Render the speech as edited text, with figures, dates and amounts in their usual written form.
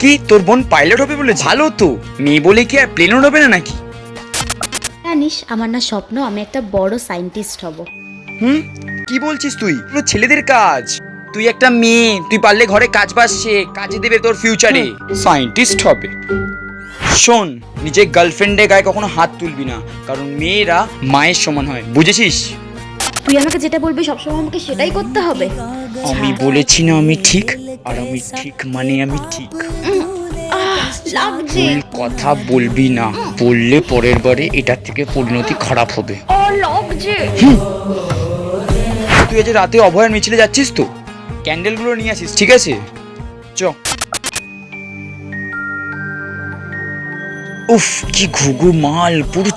কি তোর বোন পাইলট হবে বলে? ভালো তো, মেয়ে বলে কি আর প্লেন উড়াবে না নাকি? জানিস আমার না স্বপ্ন আমি একটা বড় সায়েন্টিস্ট হব। কি বলছিস তুই? পুরো ছেলেদের কাজ। তুই একটা মেয়ে, তুই পারলে ঘরে কাজ বাজ শেখ, কাজে দেবে তোর ফিউচারে। সায়েন্টিস্ট হবে? শোন, নিজের গার্লফ্রেন্ডের গায়ে কখনো হাত তুলবি না, কারণ মেয়েরা মায়ের সমান হয়, বুঝেছিস? তুই আমাকে যেটা বলবি সবসময় আমাকে সেটাই করতে হবে। আমি বলেছি না আমি ঠিক, আর আমি ঠিক মানে আমি ঠিক। লাগছে। ভুল কথা বলবি না, বললে পরের বারে এটার থেকে পরিণতি খারাপ হবে। লাগছে। তুই আজ রাতে অভয়ার মিছিলে যাচ্ছিস তো? ক্যান্ডেলগুলো নিয়ে আসিস, ঠিক আছে? চ। উফ, কি ঘুঘু মাল, পুরো